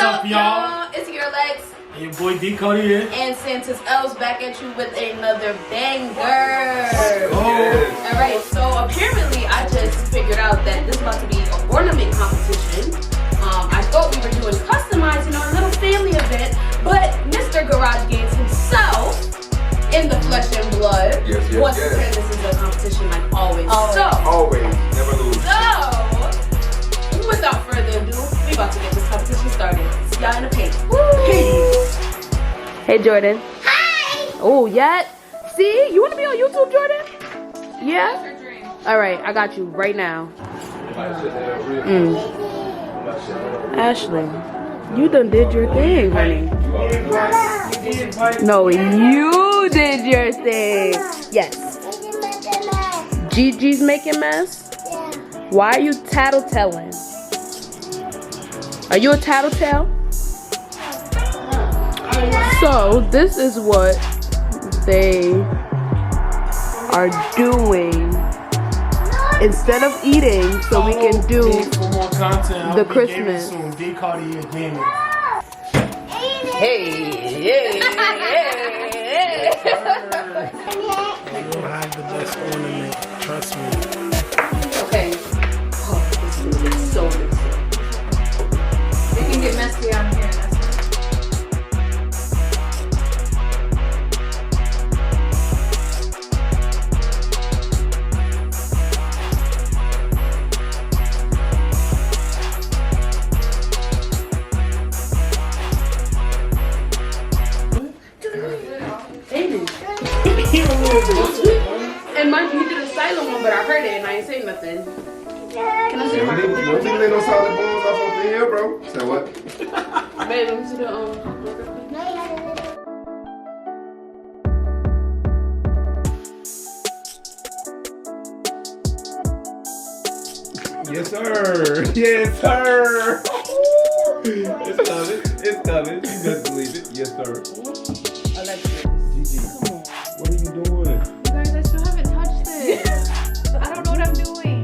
up, y'all? It's your Lex. And your boy D Cody here. And Santa's Elves back at you with another banger. Oh. Alright, so apparently I just figured out that this is about to be an ornament competition. I thought we were doing customizing or a little family event, but Mr. Garage Games himself, in the flesh and blood, wants to turn this into a competition like always. Always, never lose. So, without further ado, we about to get this competition started. See y'all in a page. Peace. Hey Jordan. Hi! Oh, yeah. See? You want to be on YouTube, Jordan? Yeah? Alright, I got you right now. Ashley, you done did your thing, honey. No, you did your thing. Yes. Gigi's making mess? Why are you tattletelling? Are you a tattletale? So, this is what they are doing. Instead of eating, so we can do for more content, the Christmas. D Cody here gaming. Hey. You don't have the best ornament, trust me. Okay. Oh, this is gonna get so messy. It can get messy out here. And mind you, he did a silent one, but I heard it and I ain't saying nothing. Can I see the microphone? Don't you lay no solid bones off up in here, bro? Say what? Babe, let me see the Yes, sir. Yes, sir. It's coming. It's coming. You best believe it. Yes, sir. Alexis. Gigi, what are you doing? You guys, I still haven't touched this. I don't know what I'm doing.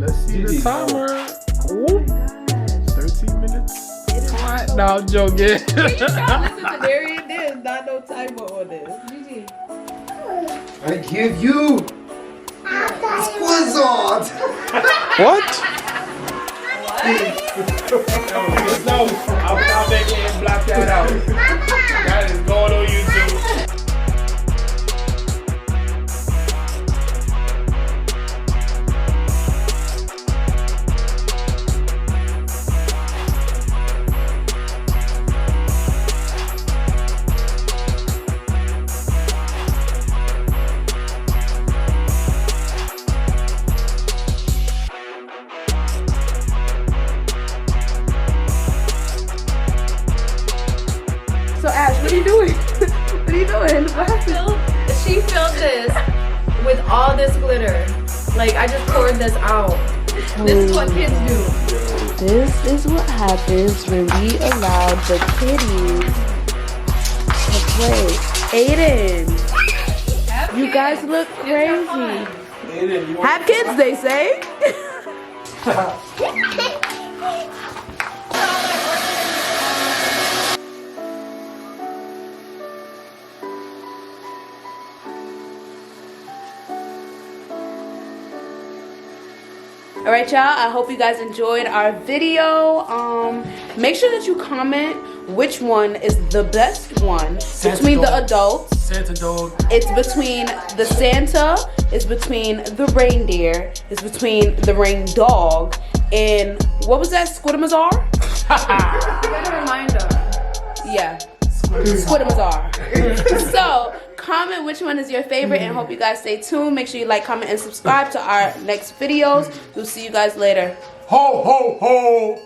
Let's see the timer. Oh my gosh. 13 minutes. Come on. No, I'm joking. Listen to Darian, there's not no timer on this. Gigi. I give you Squizzard. What? No, I'll make it and block that out. That is going on YouTube. So Ash, what are you doing? What are you doing? What happened? She filled this with all this glitter. Like, I just poured this out. This is what kids do. This is what happens when we allow the kiddies to play. Ayden, you guys look crazy. Have kids, they say. Alright y'all, I hope you guys enjoyed our video. Make sure that you comment which one is the best one between the adults. Santa dog. It's between the Santa, it's between the reindeer, it's between the rain dog, and what was that, Squidamazar? You got a reminder. Yeah, Squidamazar. So, comment which one is your favorite and hope you guys stay tuned. Make sure you like, comment, and subscribe to our next videos. We'll see you guys later. Ho, ho, ho.